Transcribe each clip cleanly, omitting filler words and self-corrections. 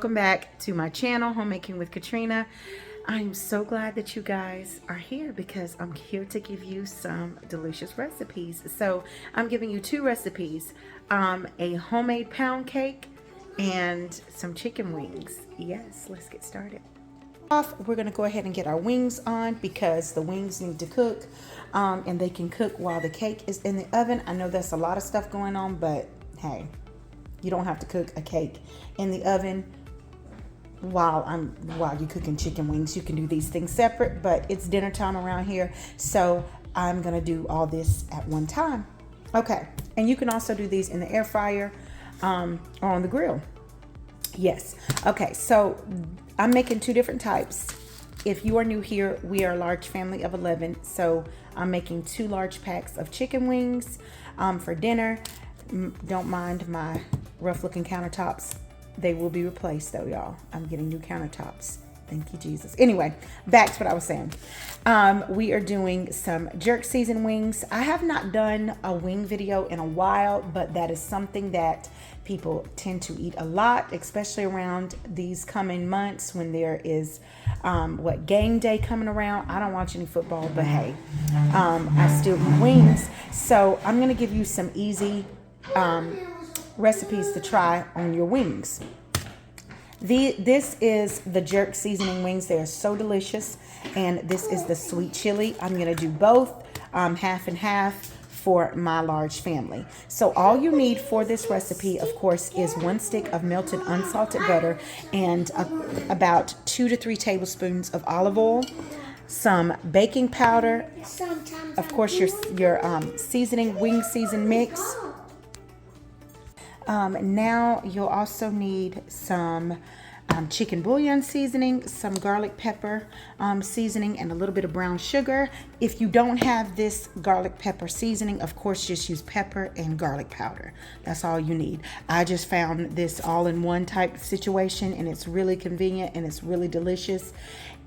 welcome back to my channel, Homemaking with Katrina. I'm so glad that you guys are here because I'm here to give you some delicious recipes. So I'm giving you two recipes, a homemade pound cake and some chicken wings. Yes, let's get started. We're going to go ahead and get our wings on because the wings need to cook, and they can cook while the cake is in the oven. I know that's a lot of stuff going on, but hey, you don't have to cook a cake in the oven while you're cooking chicken wings. You can do these things separate, but it's dinner time around here, so I'm gonna do all this at one time. Okay, and you can also do these in the air fryer or on the grill. Yes. Okay, so I'm making two different types. If you are new here, we are a large family of 11, so I'm making 2 large packs of chicken wings for dinner. Don't mind my rough looking countertops. They will be replaced though, y'all. I'm getting new countertops. Thank you, Jesus. Anyway, back to what I was saying. We are doing some jerk season wings. I have not done a wing video in a while, but that is something that people tend to eat a lot, especially around these coming months when there is game day coming around. I don't watch any football, but hey, I still eat wings. So I'm gonna give you some easy recipes to try on your wings. This is the jerk seasoning wings. They are so delicious, and this is the sweet chili. I'm gonna do both, half and half for my large family. So all you need for this recipe, of course, is 1 stick of melted unsalted butter and about 2 to 3 tablespoons of olive oil, some baking powder, of course your seasoning, wing season mix. Now you'll also need some chicken bouillon seasoning, some garlic pepper seasoning, and a little bit of brown sugar. If you don't have this garlic pepper seasoning, of course, just use pepper and garlic powder. That's all you need. I just found this all in one type of situation, and it's really convenient and it's really delicious.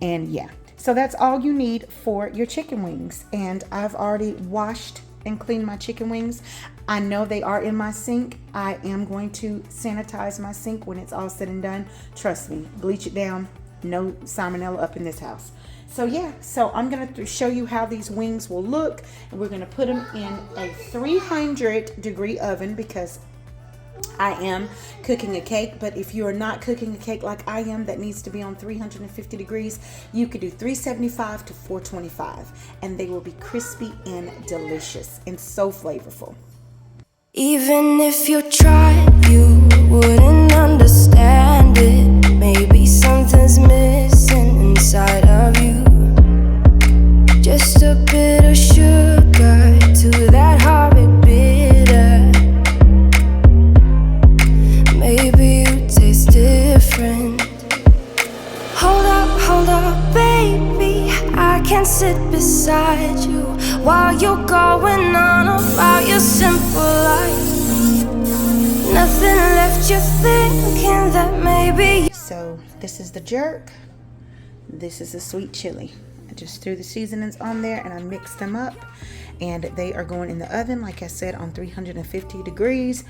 And yeah, so that's all you need for your chicken wings. And I've already washed and clean my chicken wings. I know they are in my sink. I am going to sanitize my sink when it's all said and done. Trust me, bleach it down. No salmonella up in this house. So yeah, so I'm gonna show you how these wings will look, and we're gonna put them in a 300-degree oven because I am cooking a cake. But if you are not cooking a cake like I am that needs to be on 350 degrees, you could do 375 to 425, and they will be crispy and delicious and so flavorful. Even if you tried, you wouldn't understand it. Maybe something's missing inside of you. Just a bit of sugar to that horrid bitter. Maybe you taste different. Hold up, baby. I can sit beside you while you're going on about your simple life. Nothing left you thinking that maybe. So this is the jerk. This is the sweet chili. I just threw the seasonings on there and I mixed them up, and they are going in the oven, like I said, on 350 degrees.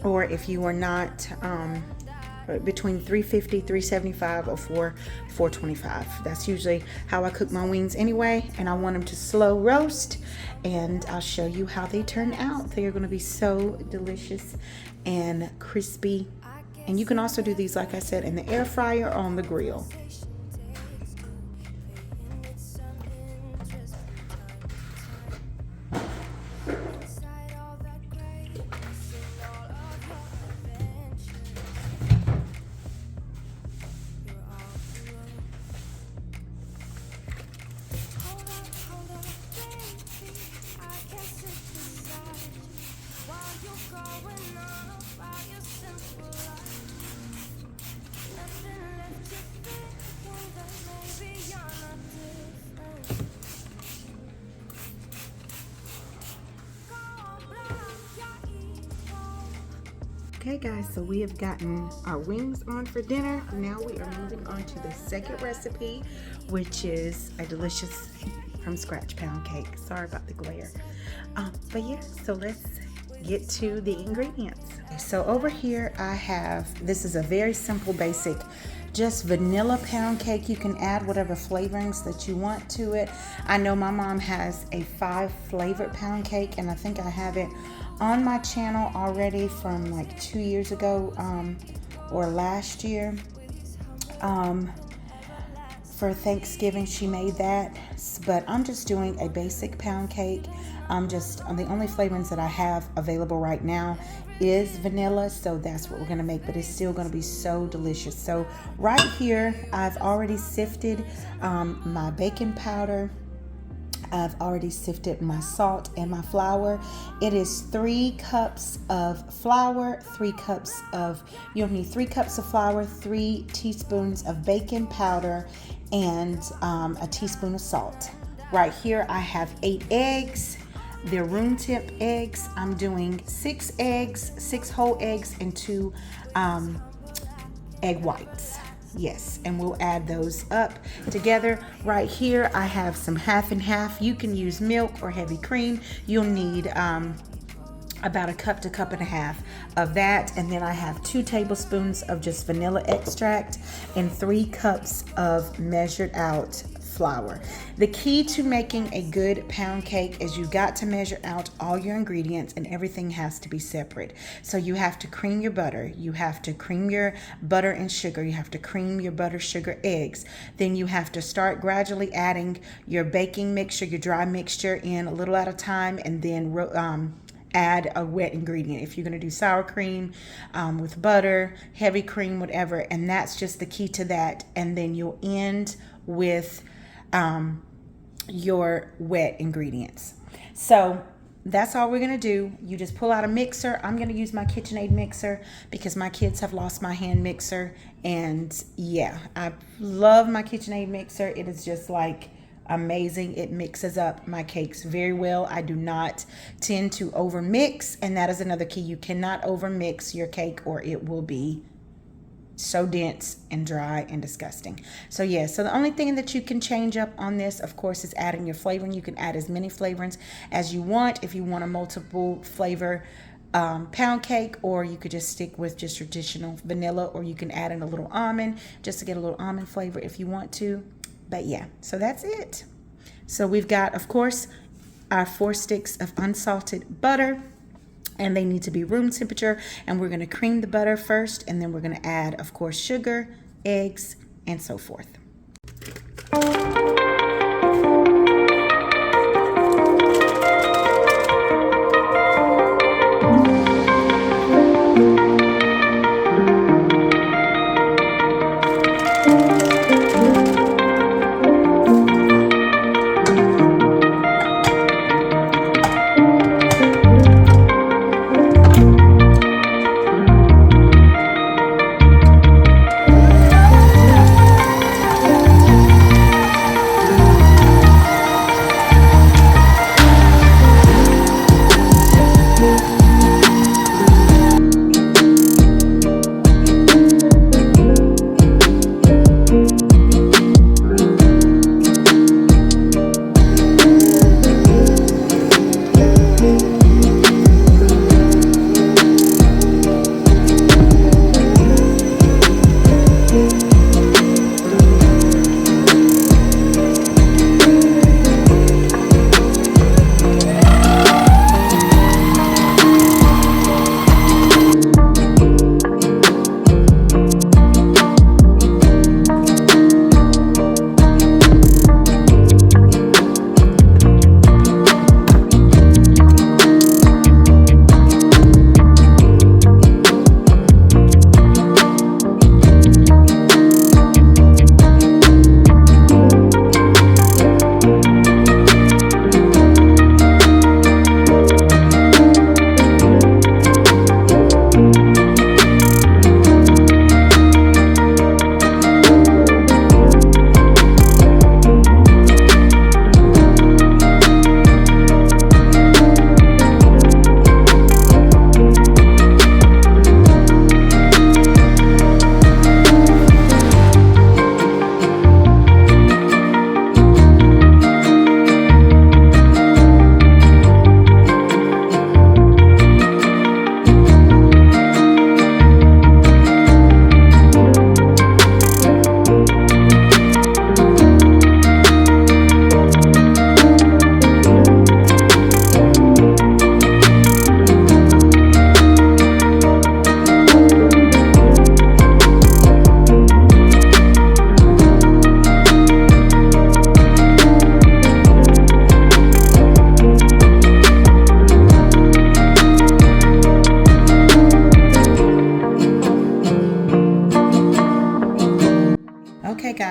Or if you are not, between 350, 375, or 425. That's usually how I cook my wings anyway, and I want them to slow roast, and I'll show you how they turn out. They are going to be so delicious and crispy, and you can also do these, like I said, in the air fryer or on the grill. Okay guys, so we have gotten our wings on for dinner. Now we are moving on to the second recipe, which is a delicious from scratch pound cake. Sorry about the glare. But yeah, so let's get to the ingredients. So over here I have, this is a very simple basic just vanilla pound cake. You can add whatever flavorings that you want to it. I know my mom has a 5 flavored pound cake, and I think I have it on my channel already from like 2 years ago or last year. For Thanksgiving she made that, but I'm just doing a basic pound cake. The only flavorings that I have available right now is vanilla, so that's what we're gonna make, but it's still gonna be so delicious. So right here I've already sifted my baking powder. I've already sifted my salt and my flour. It is 3 cups of flour, 3 cups of, you'll need 3 cups of flour, 3 teaspoons of baking powder, and a teaspoon of salt. Right here I have 8 eggs. They're room temp eggs. I'm doing 6 eggs, 6 whole eggs, and 2 egg whites. Yes, and we'll add those up together. Right here I have some half and half. You can use milk or heavy cream. You'll need about a cup to a cup and a half of that, and then I have 2 tablespoons of just vanilla extract and 3 cups of measured out flour. The key to making a good pound cake is you got to measure out all your ingredients, and everything has to be separate. So you have to cream your butter, you have to cream your butter and sugar, you have to cream your butter, sugar, eggs. Then you have to start gradually adding your baking mixture, your dry mixture in a little at a time, and then add a wet ingredient. If you're going to do sour cream with butter, heavy cream, whatever, and that's just the key to that. And then you'll end with your wet ingredients. So that's all we're going to do. You just pull out a mixer. I'm going to use my KitchenAid mixer because my kids have lost my hand mixer, and yeah, I love my KitchenAid mixer. It is just like amazing. It mixes up my cakes very well. I do not tend to over mix, and that is another key. You cannot over mix your cake or it will be so dense and dry and disgusting. So yeah, so the only thing that you can change up on this, of course, is adding your flavoring. You can add as many flavorings as you want if you want a multiple flavor pound cake, or you could just stick with just traditional vanilla, or you can add in a little almond just to get a little almond flavor if you want to. But yeah, so that's it. So we've got, of course, our 4 sticks of unsalted butter, and they need to be room temperature. And we're going to cream the butter first, and then we're going to add, of course, sugar, eggs, and so forth.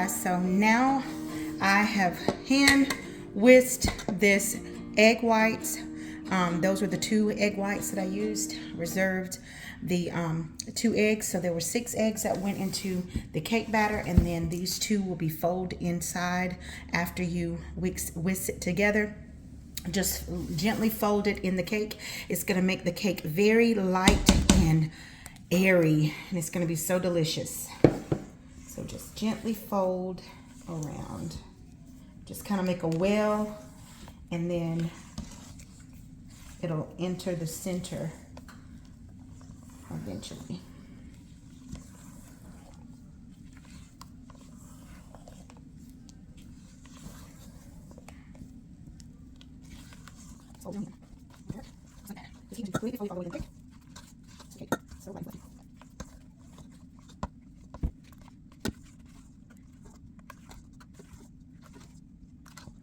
guys, so now I have hand whisked this egg whites. Those were the 2 egg whites that I used. Reserved the 2 eggs, so there were 6 eggs that went into the cake batter, and then these 2 will be folded inside after you whisk it together. Just gently fold it in the cake. It's going to make the cake very light and airy, and it's going to be so delicious. So just gently fold around. Just kind of make a well, and then it'll enter the center eventually.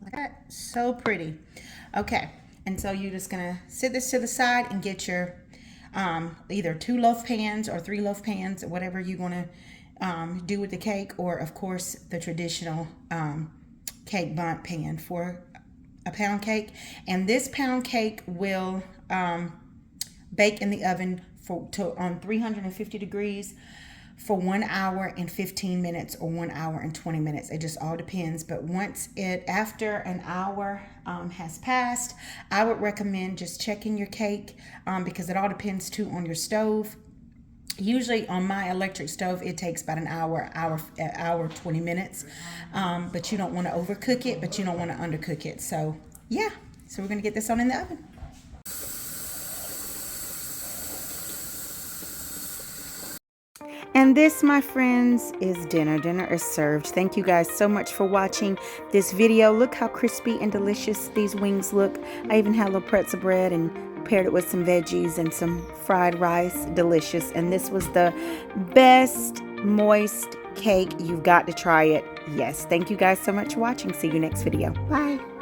Like that. So pretty. Okay, and so you're just gonna sit this to the side and get your either 2 loaf pans or 3 loaf pans, whatever you want to do with the cake, or of course the traditional cake bundt pan for a pound cake. And this pound cake will bake in the oven on 350 degrees for 1 hour and 15 minutes or 1 hour and 20 minutes. It just all depends. But after an hour has passed, I would recommend just checking your cake because it all depends too on your stove. Usually on my electric stove, it takes about an hour 20 minutes. But you don't want to overcook it, but you don't want to undercook it. So yeah, so we're going to get this on in the oven. And this, my friends, is dinner. Dinner is served. Thank you guys so much for watching this video. Look how crispy and delicious these wings look. I even had a little pretzel bread and paired it with some veggies and some fried rice. Delicious. And this was the best moist cake. You've got to try it. Yes. Thank you guys so much for watching. See you next video. Bye.